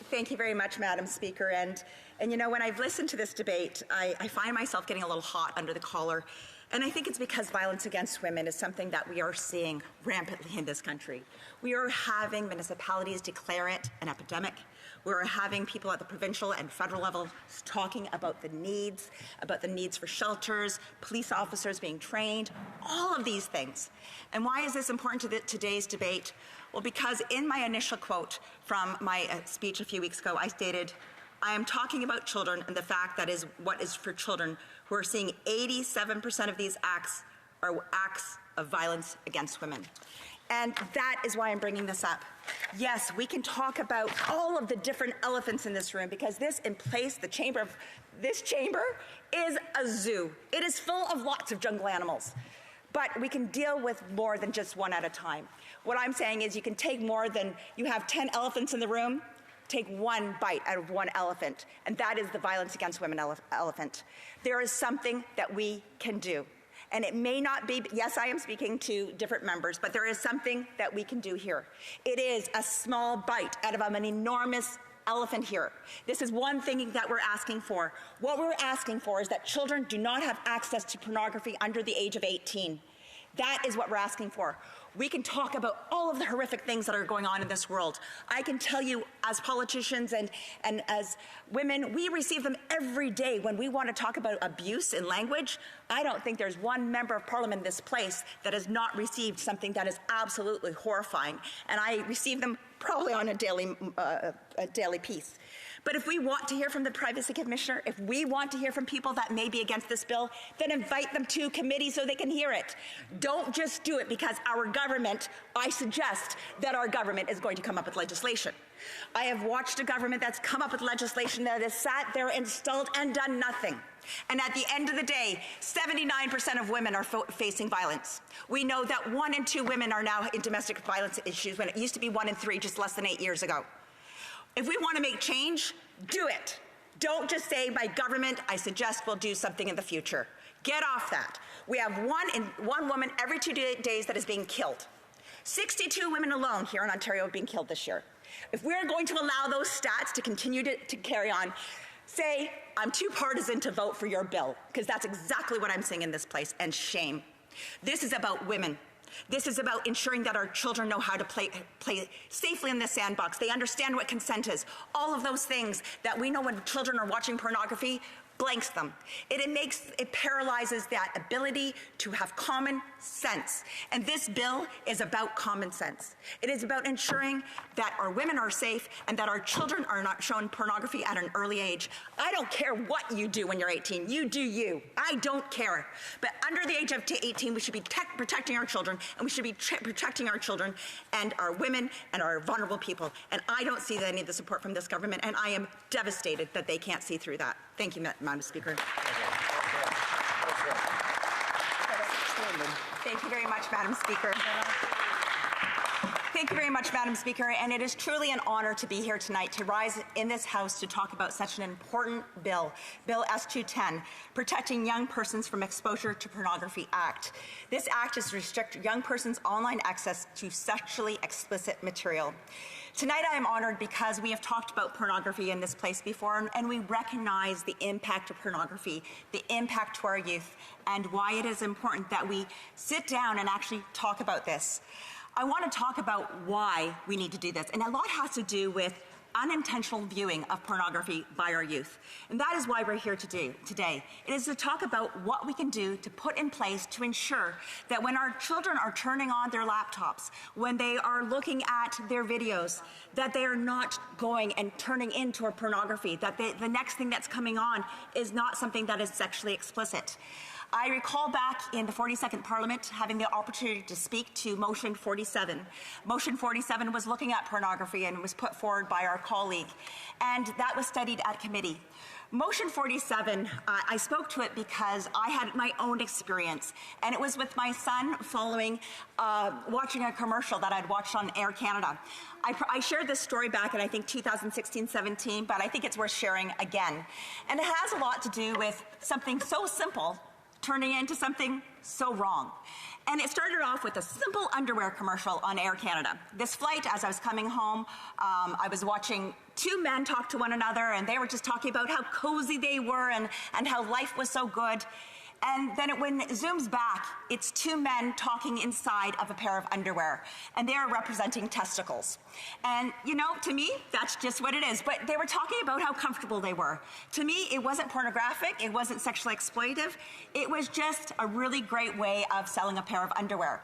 Thank you very much, Madam Speaker. And you know, when I've listened to this debate, I find myself getting a little hot under the collar. And I think it's because violence against women is something that we are seeing rampantly in this country. We are having municipalities declare it an epidemic. We're having people at the provincial and federal level talking about the needs for shelters, police officers being trained, all of these things. And why is this important to today's debate? Well, because in my initial quote from my speech a few weeks ago, I stated, I am talking about children and the fact that is what is for children who are seeing 87% of these acts are acts of violence against women. And that is why I'm bringing this up. Yes, we can talk about all of the different elephants in this room because this chamber is a zoo. It is full of lots of jungle animals. But we can deal with more than just one at a time. What I'm saying is you can take more than, you have 10 elephants in the room, take one bite out of one elephant, and that is the violence against women elephant. There is something that we can do. And it may not be, yes, I am speaking to different members, but there is something that we can do here. It is a small bite out of an enormous elephant here. This is one thing that we're asking for. What we're asking for is that children do not have access to pornography under the age of 18. That is what we're asking for. We can talk about all of the horrific things that are going on in this world. I can tell you as politicians and as women, we receive them every day when we want to talk about abuse in language. I don't think there's one member of parliament in this place that has not received something that is absolutely horrifying. And I receive them probably on a daily piece. But if we want to hear from the Privacy Commissioner, if we want to hear from people that may be against this bill, then invite them to committee so they can hear it. Don't just do it because our government, I suggest that our government is going to come up with legislation. I have watched a government that's come up with legislation that has sat there installed and done nothing. And at the end of the day, 79% of women are facing violence. We know that 1 in 2 women are now in domestic violence issues when it used to be 1 in 3 just less than 8 years ago. If we want to make change, do it. Don't just say, my government, I suggest we'll do something in the future. Get off that. We have one woman every 2 days that is being killed. 62 women alone here in Ontario have been killed this year. If we're going to allow those stats to continue to carry on, say, I'm too partisan to vote for your bill, because that's exactly what I'm seeing in this place, and shame. This is about women. This is about ensuring that our children know how to play safely in the sandbox. They understand what consent is. All of those things that we know when children are watching pornography blanks them. It paralyzes that ability to have common sense. And this bill is about common sense. It is about ensuring that our women are safe and that our children are not shown pornography at an early age. I don't care what you do when you're 18. You do you. I don't care. But under the age of 18, we should be protecting our children, and we should be protecting our children and our women and our vulnerable people. And I don't see any of the support from this government, and I am devastated that they can't see through that. Thank you, Madam Speaker. Thank you very much, Madam Speaker. Thank you very much, Madam Speaker, and it is truly an honor to be here tonight to rise in this House to talk about such an important bill, Bill S-210, Protecting Young Persons from Exposure to Pornography Act. This act is to restrict young persons' online access to sexually explicit material. Tonight I am honored because we have talked about pornography in this place before, and we recognize the impact of pornography, the impact to our youth, and why it is important that we sit down and actually talk about this. I want to talk about why we need to do this, and a lot has to do with unintentional viewing of pornography by our youth. And that is why we're here today. It is to talk about what we can do to put in place to ensure that when our children are turning on their laptops, when they are looking at their videos, that they are not going and turning into a pornography, that the next thing that's coming on is not something that is sexually explicit. I recall back in the 42nd Parliament having the opportunity to speak to Motion 47. Motion 47 was looking at pornography and was put forward by our colleague, and that was studied at committee. Motion 47, I spoke to it because I had my own experience, and it was with my son following, watching a commercial that I'd watched on Air Canada. I shared this story back in, I think, 2016-17, but I think it's worth sharing again. And it has a lot to do with something so simple turning into something so wrong. And it started off with a simple underwear commercial on Air Canada. This flight, as I was coming home, I was watching two men talked to one another, and they were just talking about how cozy they were and how life was so good. And then when it zooms back, it's two men talking inside of a pair of underwear, and they are representing testicles. And you know, to me, that's just what it is. But they were talking about how comfortable they were. To me, it wasn't pornographic, it wasn't sexually exploitative, it was just a really great way of selling a pair of underwear.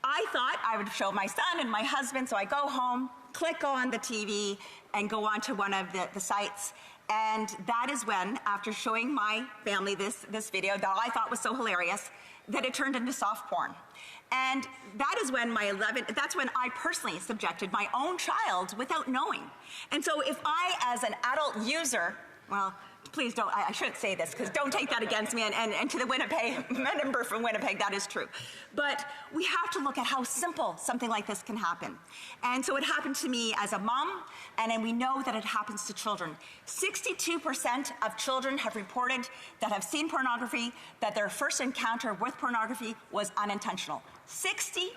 I thought I would show my son and my husband, so I go home, click on the TV, and go on to one of the sites. And that is when, after showing my family this video that I thought was so hilarious, that it turned into soft porn. And that is when that's when I personally subjected my own child without knowing. And so if I, as an adult user, well, please don't, I shouldn't say this, because don't take that against me, and to the Winnipeg, member from Winnipeg, that is true. But we have to look at how simple something like this can happen. And so it happened to me as a mom, and then we know that it happens to children. 62% of children have reported that have seen pornography, that their first encounter with pornography was unintentional. 62%.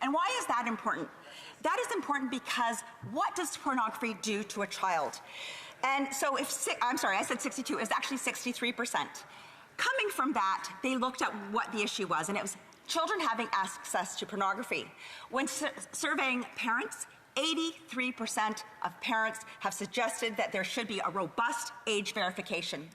And why is that important? That is important because what does pornography do to a child? And so I'm sorry, I said 62, it's actually 63%. Coming from that, they looked at what the issue was, and it was children having access to pornography. When surveying parents, 83% of parents have suggested that there should be a robust age verification.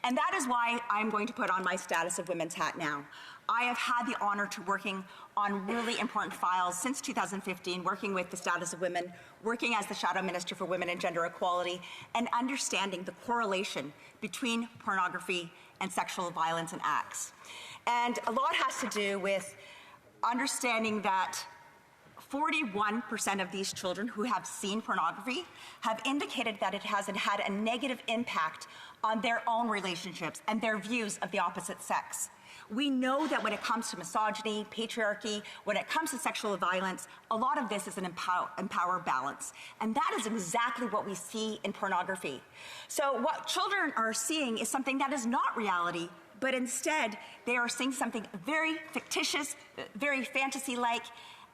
And that is why I'm going to put on my Status of Women's hat now. I have had the honor to working on really important files since 2015, working with the Status of Women, working as the Shadow Minister for Women and Gender Equality, and understanding the correlation between pornography and sexual violence and acts. And a lot has to do with understanding that 41% of these children who have seen pornography have indicated that it has had a negative impact on their own relationships and their views of the opposite sex. We know that when it comes to misogyny, patriarchy, when it comes to sexual violence, a lot of this is an empower balance. And that is exactly what we see in pornography. So what children are seeing is something that is not reality, but instead they are seeing something very fictitious, very fantasy-like,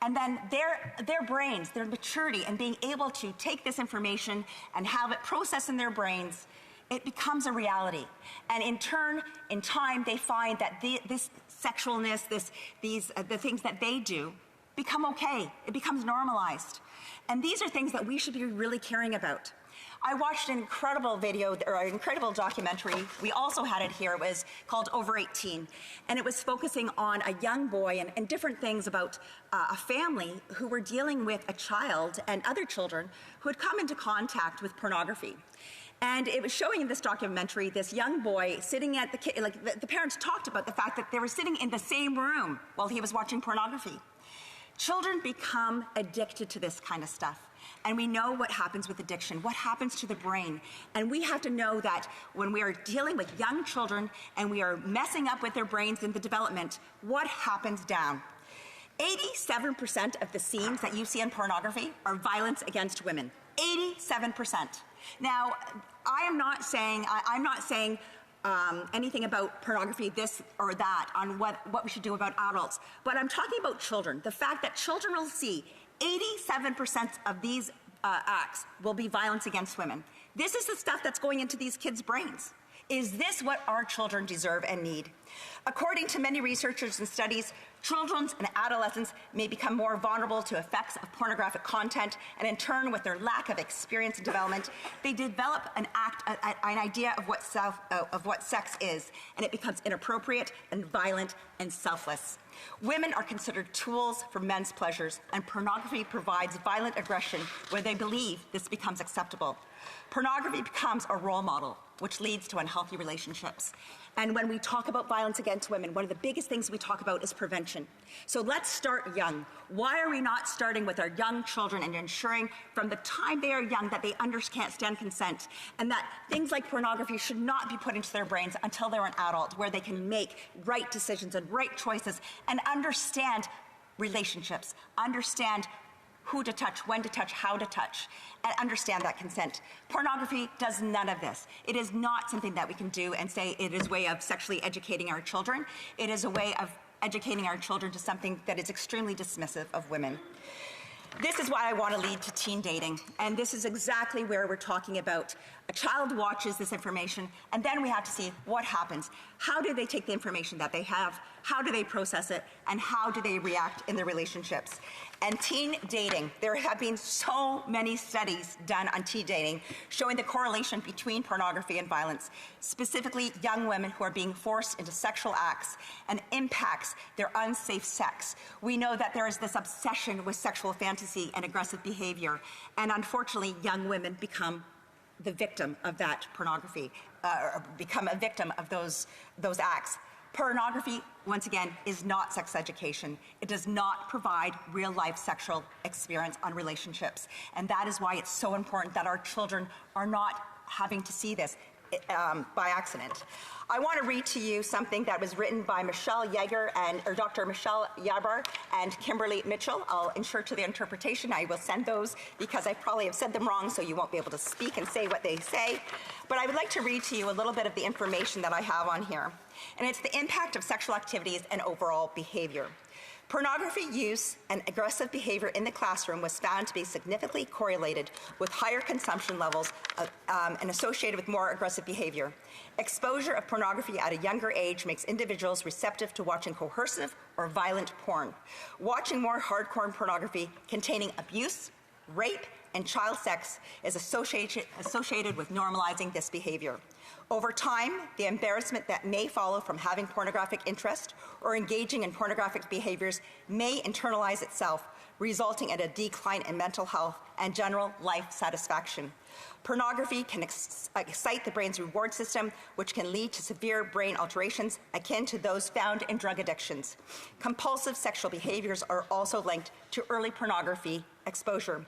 and then their brains, their maturity, and being able to take this information and have it processed in their brains, it becomes a reality. And in turn, in time, they find that this sexualness, the things that they do become okay. It becomes normalized. And these are things that we should be really caring about. I watched an incredible video, or an incredible documentary. We also had it here. It was called Over 18. And it was focusing on a young boy and different things about a family who were dealing with a child and other children who had come into contact with pornography. And it was showing in this documentary this young boy sitting at the parents talked about the fact that they were sitting in the same room while he was watching pornography. Children become addicted to this kind of stuff. And we know what happens with addiction, what happens to the brain. And we have to know that when we are dealing with young children and we are messing up with their brains in the development, what happens down? 87% of the scenes that you see in pornography are violence against women. 87%. Now, I'm not saying anything about pornography, this or that, on what we should do about adults, but I'm talking about children. The fact that children will see 87% of these acts will be violence against women. This is the stuff that's going into these kids' brains. Is this what our children deserve and need? According to many researchers and studies, children and adolescents may become more vulnerable to effects of pornographic content, and in turn, with their lack of experience and development, they develop an idea of what sex is, and it becomes inappropriate and violent and selfless. Women are considered tools for men's pleasures, and pornography provides violent aggression where they believe this becomes acceptable. Pornography becomes a role model, which leads to unhealthy relationships. And when we talk about violence against women, one of the biggest things we talk about is prevention. So let's start young. Why are we not starting with our young children and ensuring from the time they are young that they understand consent, and that things like pornography should not be put into their brains until they're an adult, where they can make right decisions and right choices and understand relationships, understand who to touch, when to touch, how to touch, and understand that consent. Pornography does none of this. It is not something that we can do and say it is a way of sexually educating our children. It is a way of educating our children to something that is extremely dismissive of women. This is why I want to lead to teen dating, and this is exactly where we're talking about. A child watches this information, and then we have to see what happens. How do they take the information that they have? How do they process it? And how do they react in their relationships? And teen dating, there have been so many studies done on teen dating showing the correlation between pornography and violence, specifically young women who are being forced into sexual acts and impacts their unsafe sex. We know that there is this obsession with sexual fantasy and aggressive behavior, and unfortunately, young women become the victim of that pornography, become a victim of those acts. Pornography, once again, is not sex education. It does not provide real-life sexual experience on relationships. And that is why it's so important that our children are not having to see this by accident. I want to read to you something that was written by Michelle Yeager or Dr. Michelle Yabar and Kimberly Mitchell. I'll ensure to the interpretation. I will send those because I probably have said them wrong, so you won't be able to speak and say what they say. But I would like to read to you a little bit of the information that I have on here. And it's the impact of sexual activities and overall behavior. Pornography use and aggressive behavior in the classroom was found to be significantly correlated with higher consumption levels and associated with more aggressive behavior. Exposure of pornography at a younger age makes individuals receptive to watching coercive or violent porn. Watching more hardcore pornography containing abuse, rape, and child sex is associated with normalizing this behavior. Over time, the embarrassment that may follow from having pornographic interest or engaging in pornographic behaviors may internalize itself, resulting in a decline in mental health and general life satisfaction. Pornography can excite the brain's reward system, which can lead to severe brain alterations akin to those found in drug addictions. Compulsive sexual behaviors are also linked to early pornography exposure.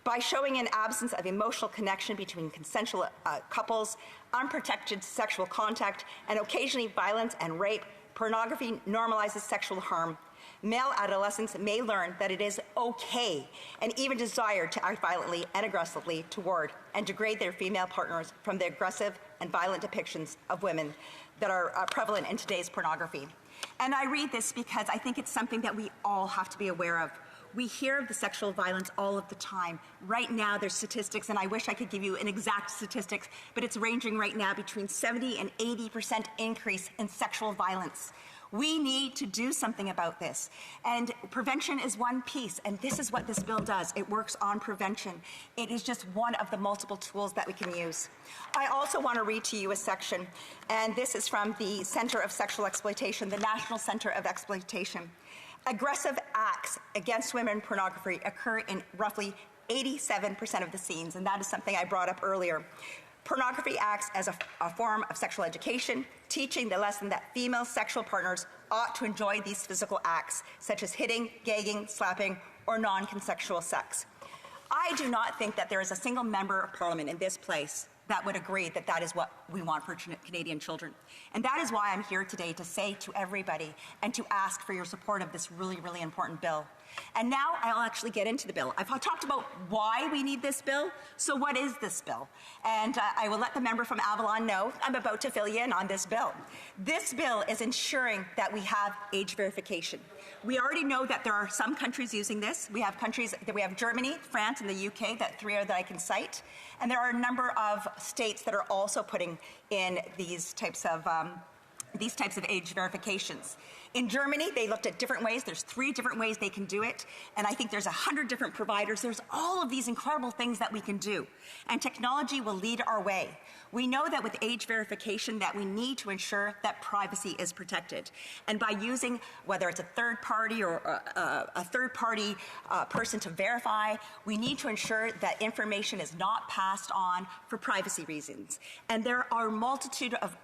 By showing an absence of emotional connection between consensual couples, unprotected sexual contact, and occasionally violence and rape, pornography normalizes sexual harm. Male adolescents may learn that it is okay and even desired to act violently and aggressively toward and degrade their female partners from the aggressive and violent depictions of women that are prevalent in today's pornography. And I read this because I think it's something that we all have to be aware of. We hear of the sexual violence all of the time. Right now, there's statistics, and I wish I could give you an exact statistics, but it's ranging right now between 70 and 80% increase in sexual violence. We need to do something about this. And prevention is one piece, and this is what this bill does. It works on prevention. It is just one of the multiple tools that we can use. I also want to read to you a section, and this is from the Center of Sexual Exploitation, the National Center of Exploitation. Aggressive acts against women in pornography occur in roughly 87% of the scenes, and that is something I brought up earlier. Pornography acts as a form of sexual education, teaching the lesson that female sexual partners ought to enjoy these physical acts, such as hitting, gagging, slapping, or non-consensual sex. I do not think that there is a single member of Parliament in this place that would agree that that is what we want for Canadian children. And that is why I'm here today to say to everybody and to ask for your support of this really, really important bill. And now I'll actually get into the bill. I've talked about why we need this bill, so what is this bill? And I will let the member from Avalon know I'm about to fill you in on this bill. This bill is ensuring that we have age verification. We already know that there are some countries using this. We have countries, we have Germany, France, and the UK, that three are that I can cite. And there are a number of states that are also putting in these types of age verifications. In Germany, they looked at different ways. There's 3 different ways they can do it. And I think there's 100 different providers. There's all of these incredible things that we can do. And technology will lead our way. We know that with age verification that we need to ensure that privacy is protected. And by using, whether it's a third party or a third party person to verify, we need to ensure that information is not passed on for privacy reasons. And there are a multitude of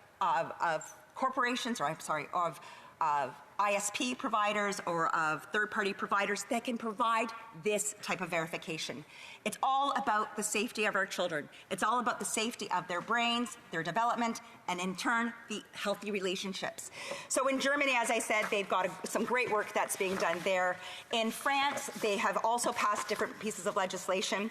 corporations, or of ISP providers or of third-party providers that can provide this type of verification. It's all about the safety of our children. It's all about the safety of their brains, their development, and in turn, the healthy relationships. So in Germany, as I said, they've got some great work that's being done there. In France, they have also passed different pieces of legislation,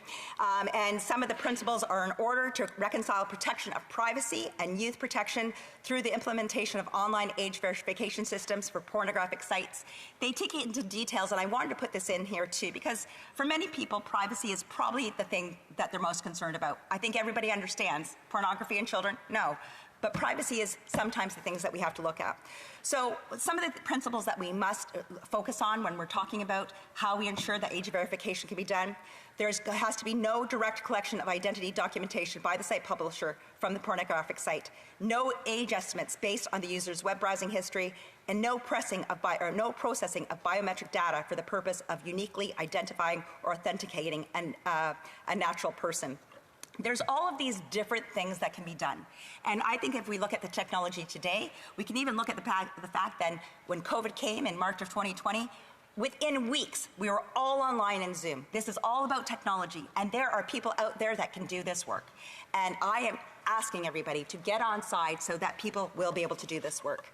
and some of the principles are in order to reconcile protection of privacy and youth protection through the implementation of online age verification systems for pornographic sites. They take it into details, and I wanted to put this in here too, because for many people, privacy is probably the thing that they're most concerned about. I think everybody understands pornography and children, no. But privacy is sometimes the things that we have to look at. So some of the principles that we must focus on when we're talking about how we ensure that age verification can be done, there has to be no direct collection of identity documentation by the site publisher from the pornographic site, no age estimates based on the user's web browsing history, and no processing of biometric data for the purpose of uniquely identifying or authenticating a natural person. There's all of these different things that can be done. And I think if we look at the technology today, we can even look at the fact that when COVID came in March of 2020, within weeks, we were all online in Zoom. This is all about technology, and there are people out there that can do this work. And I am asking everybody to get on side so that people will be able to do this work.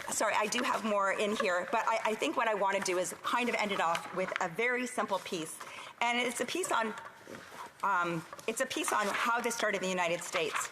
Sorry, I do have more in here, but I think what I want to do is kind of end it off with a very simple piece. And it's a piece on how this started in the United States.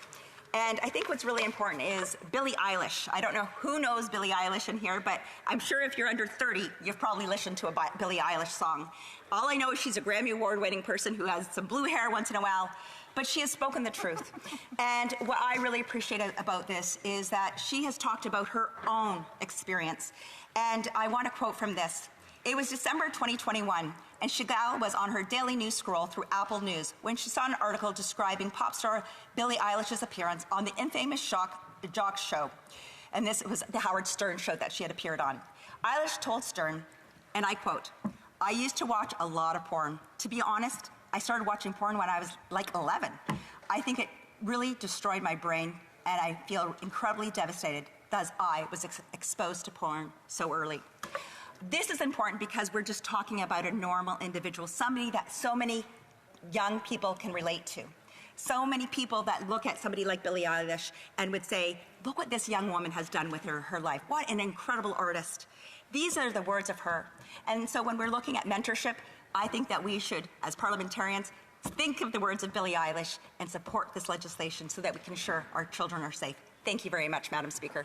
And I think what's really important is Billie Eilish. I don't know who knows Billie Eilish in here, but I'm sure if you're under 30, you've probably listened to a Billie Eilish song. All I know is she's a Grammy Award-winning person who has some blue hair once in a while, but she has spoken the truth. And what I really appreciate about this is that she has talked about her own experience. And I want to quote from this. It was December 2021, and Chagall was on her daily news scroll through Apple News when she saw an article describing pop star Billie Eilish's appearance on the infamous Jock show. And this was the Howard Stern show that she had appeared on. Eilish told Stern, and I quote, "I used to watch a lot of porn. To be honest, I started watching porn when I was like 11. I think it really destroyed my brain, and I feel incredibly devastated that I was exposed to porn so early." This is important because we're just talking about a normal individual, somebody that so many young people can relate to. So many people that look at somebody like Billie Eilish and would say, look what this young woman has done with her life. What an incredible artist. These are the words of her. And so when we're looking at mentorship, I think that we should, as parliamentarians, think of the words of Billie Eilish and support this legislation so that we can ensure our children are safe. Thank you very much, Madam Speaker.